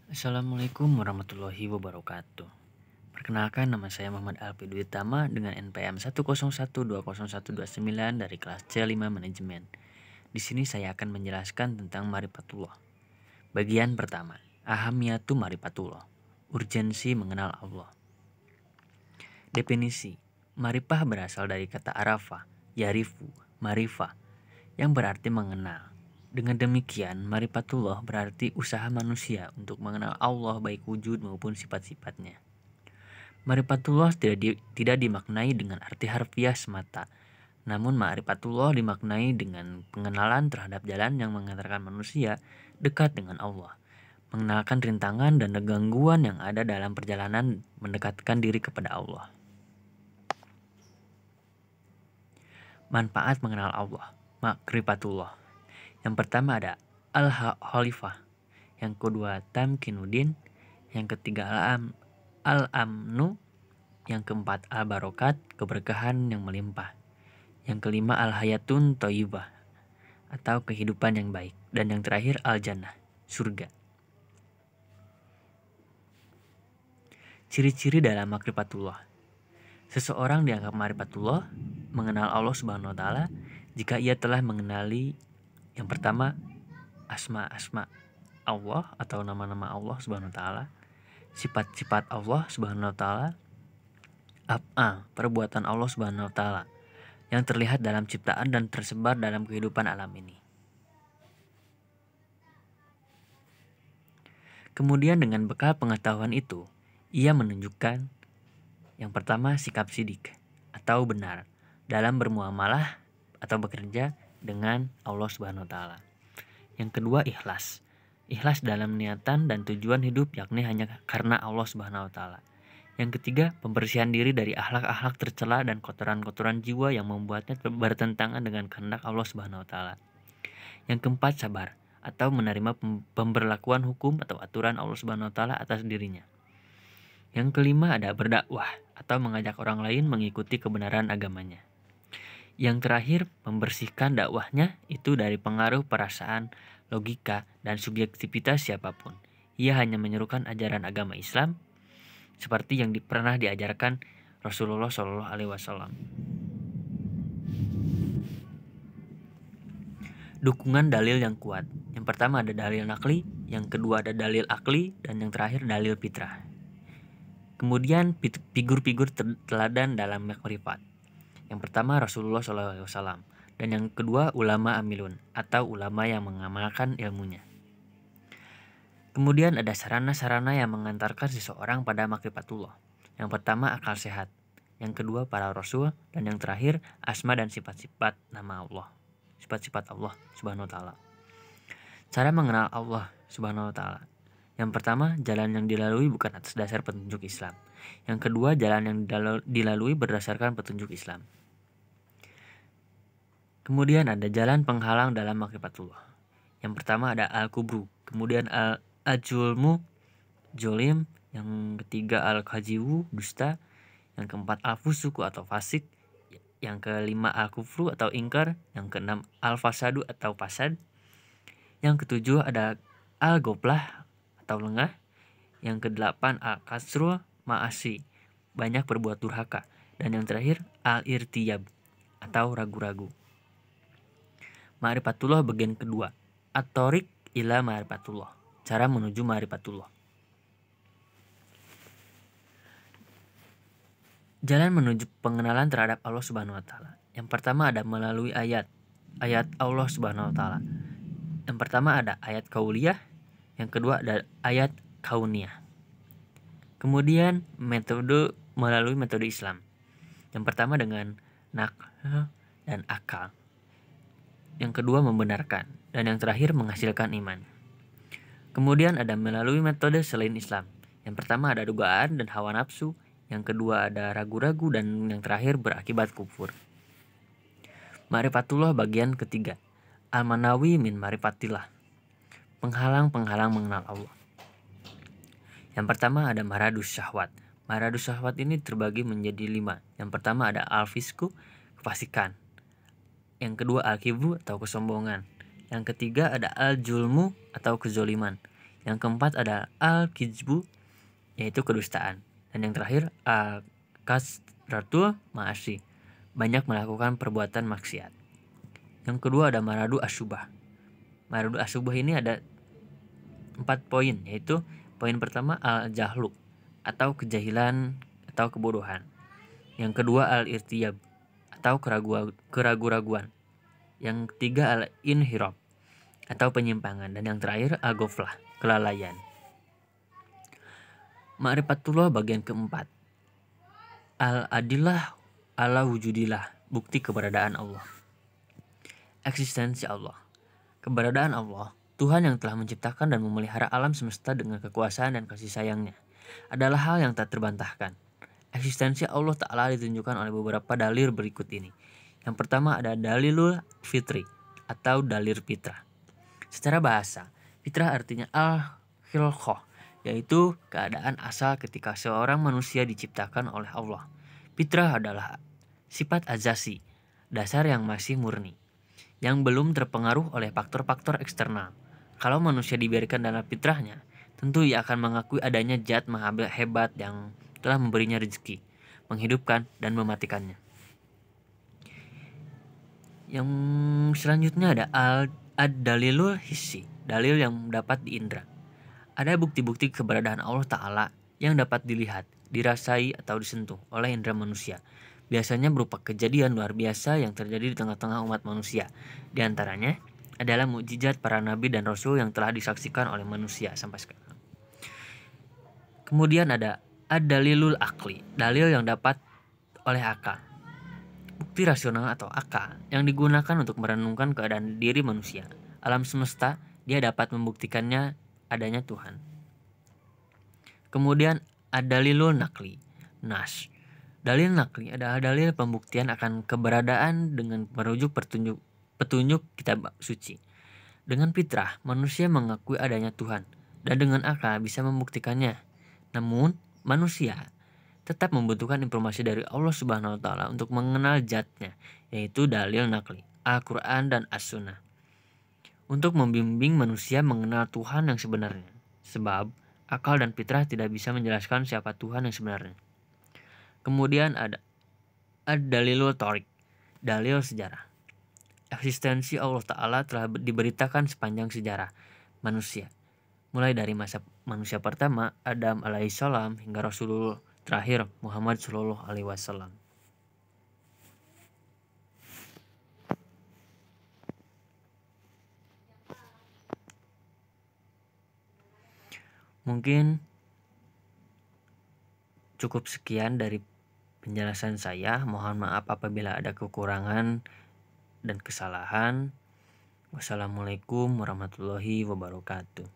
Assalamualaikum warahmatullahi wabarakatuh. Perkenalkan, nama saya Muhammad Alfi Dwi Tama dengan NPM 101201229 dari kelas C5 Manajemen. Di sini saya akan menjelaskan tentang Marifatullah. Bagian pertama, Ahamiyatu Marifatullah. Urgensi mengenal Allah. Definisi, Marifah berasal dari kata arafah, yarifu, marifah, yang berarti mengenal. Dengan demikian, Marifatullah berarti usaha manusia untuk mengenal Allah baik wujud maupun sifat-sifatnya. Marifatullah tidak dimaknai dengan arti harfiah semata, namun Marifatullah dimaknai dengan pengenalan terhadap jalan yang mengantarkan manusia dekat dengan Allah, mengenalkan rintangan dan gangguan yang ada dalam perjalanan mendekatkan diri kepada Allah. Manfaat mengenal Allah, Makrifatullah. Yang pertama ada Al-Khalifah, yang kedua Tamkinuddin, yang ketiga Al-Amnu, yang keempat Al-Barokat, keberkahan yang melimpah, yang kelima Al-Hayatun Thayyibah, atau kehidupan yang baik, dan yang terakhir Al-Jannah, surga. Ciri-ciri dalam Makrifatullah. Seseorang dianggap Makrifatullah mengenal Allah Subhanahu wa taala jika ia telah mengenali yang pertama asma-asma Allah atau nama-nama Allah Subhanahu wa taala, sifat-sifat Allah Subhanahu wa taala, perbuatan Allah Subhanahu wa taala yang terlihat dalam ciptaan dan tersebar dalam kehidupan alam ini. Kemudian dengan bekal pengetahuan itu, ia menunjukkan yang pertama sikap sidik atau benar dalam bermuamalah atau bekerja dengan Allah Subhanahu wa taala. Yang kedua ikhlas. Ikhlas dalam niatan dan tujuan hidup yakni hanya karena Allah Subhanahu wa taala. Yang ketiga, pembersihan diri dari akhlak-akhlak tercela dan kotoran-kotoran jiwa yang membuatnya bertentangan dengan kehendak Allah Subhanahu wa taala. Yang keempat, sabar atau menerima pemberlakuan hukum atau aturan Allah Subhanahu wa taala atas dirinya. Yang kelima ada berdakwah atau mengajak orang lain mengikuti kebenaran agamanya. Yang terakhir, membersihkan dakwahnya itu dari pengaruh perasaan, logika, dan subjektivitas siapapun. Ia hanya menyerukan ajaran agama Islam seperti yang pernah diajarkan Rasulullah SAW. Dukungan dalil yang kuat. Yang pertama ada dalil nakli, yang kedua ada dalil akli, dan yang terakhir dalil fitrah. Kemudian figur-figur teladan dalam makrifat. Yang pertama Rasulullah SAW, dan yang kedua ulama amilun atau ulama yang mengamalkan ilmunya. Kemudian ada sarana-sarana yang mengantarkan seseorang pada makrifatullah. Yang pertama akal sehat, yang kedua para rasul, dan yang terakhir asma dan sifat-sifat nama Allah, sifat-sifat Allah Subhanahu wa taala. Cara mengenal Allah Subhanahu wa taala. Yang pertama, jalan yang dilalui bukan atas dasar petunjuk Islam. Yang kedua, jalan yang dilalui berdasarkan petunjuk Islam. Kemudian ada jalan penghalang dalam makrifatullah. Yang pertama ada al-kubru, kemudian al-julmu, jolim, yang ketiga al-kajiwu, dusta, yang keempat al-fusuku atau fasik, yang kelima al-kufru atau ingkar, yang keenam al-fasadu atau fasad, yang ketujuh ada al-goplah atau lengah, yang kedelapan al-kasru ma'asi, banyak berbuat durhaka, dan yang terakhir al-irtiyab atau ragu-ragu. Ma'rifatullah bagian kedua, at-thoriq ila ma'rifatullah, cara menuju ma'rifatullah. Jalan menuju pengenalan terhadap Allah Subhanahu wa taala. Yang pertama ada melalui ayat Allah Subhanahu wa taala. Yang pertama ada ayat kauliyah, yang kedua ada ayat kauniyah. Kemudian melalui metode Islam. Yang pertama dengan nakal dan akal. Yang kedua membenarkan, dan yang terakhir menghasilkan iman. Kemudian ada melalui metode selain Islam. Yang pertama ada dugaan dan hawa nafsu, yang kedua ada ragu-ragu, dan yang terakhir berakibat kufur. Ma'rifatullah bagian ketiga, al-manawi min ma'rifatillah, penghalang-penghalang mengenal Allah. Yang pertama ada maradus syahwat. Maradus syahwat ini terbagi menjadi 5. Yang pertama ada al-fisku, kefasikan. Yang kedua al-kibru atau kesombongan. Yang ketiga ada al-julmu atau kezoliman. Yang keempat ada al-kizbu, yaitu kedustaan. Dan yang terakhir kasratul ma'asi, banyak melakukan perbuatan maksiat. Yang kedua ada maradu asyubah. Maradu asyubah ini ada 4 poin, yaitu poin pertama al-jahlu, atau kejahilan atau kebodohan. Yang kedua al-irtiyab, atau keraguan-raguan. Yang ketiga al-inhirab, atau penyimpangan. Dan yang terakhir al-ghaflah, kelalaian. Ma'rifatullah bagian keempat. Al-adillah ala wujudillah, bukti keberadaan Allah. Eksistensi Allah. Keberadaan Allah, Tuhan yang telah menciptakan dan memelihara alam semesta dengan kekuasaan dan kasih sayangnya, adalah hal yang tak terbantahkan. Eksistensi Allah Ta'ala ditunjukkan oleh beberapa dalil berikut ini. Yang pertama ada dalilul fitri, atau dalil fitrah. Secara bahasa, fitrah artinya al-khilqah, yaitu keadaan asal ketika seorang manusia diciptakan oleh Allah. Fitrah adalah sifat azasi, dasar yang masih murni, yang belum terpengaruh oleh faktor-faktor eksternal. Kalau manusia dibiarkan dalam fitrahnya, tentu ia akan mengakui adanya zat maha hebat yang telah memberinya rezeki, menghidupkan dan mematikannya. Yang selanjutnya ada ad-dalilul hissi, dalil yang dapat diindra. Ada bukti-bukti keberadaan Allah Ta'ala yang dapat dilihat, dirasai atau disentuh oleh indera manusia. Biasanya berupa kejadian luar biasa yang terjadi di tengah-tengah umat manusia. Di antaranya adalah mukjizat para nabi dan rasul yang telah disaksikan oleh manusia sampai sekarang. Kemudian ada ad-dalilul akli, dalil yang dapat oleh akal. Bukti rasional atau akal yang digunakan untuk merenungkan keadaan diri manusia. Alam semesta, dia dapat membuktikannya adanya Tuhan. Kemudian ad-dalilul nakli, nas. Dalil nakli adalah dalil pembuktian akan keberadaan dengan merujuk petunjuk kitab suci. Dengan fitrah, manusia mengakui adanya Tuhan, dan dengan akal bisa membuktikannya. Namun, manusia tetap membutuhkan informasi dari Allah Subhanahu wa Ta'ala untuk mengenal zatnya, yaitu dalil nakli, Al-Quran dan As-Sunnah, untuk membimbing manusia mengenal Tuhan yang sebenarnya. Sebab akal dan fitrah tidak bisa menjelaskan siapa Tuhan yang sebenarnya. Kemudian ada ad-dalilul tariq, dalil sejarah. Eksistensi Allah Ta'ala telah diberitakan sepanjang sejarah manusia, mulai dari masa manusia pertama Adam alaihissalam hingga Rasulullah terakhir Muhammad sallallahu alaihi wasallam. Mungkin cukup sekian dari penjelasan saya. Mohon maaf apabila ada kekurangan dan kesalahan. Wassalamualaikum warahmatullahi wabarakatuh.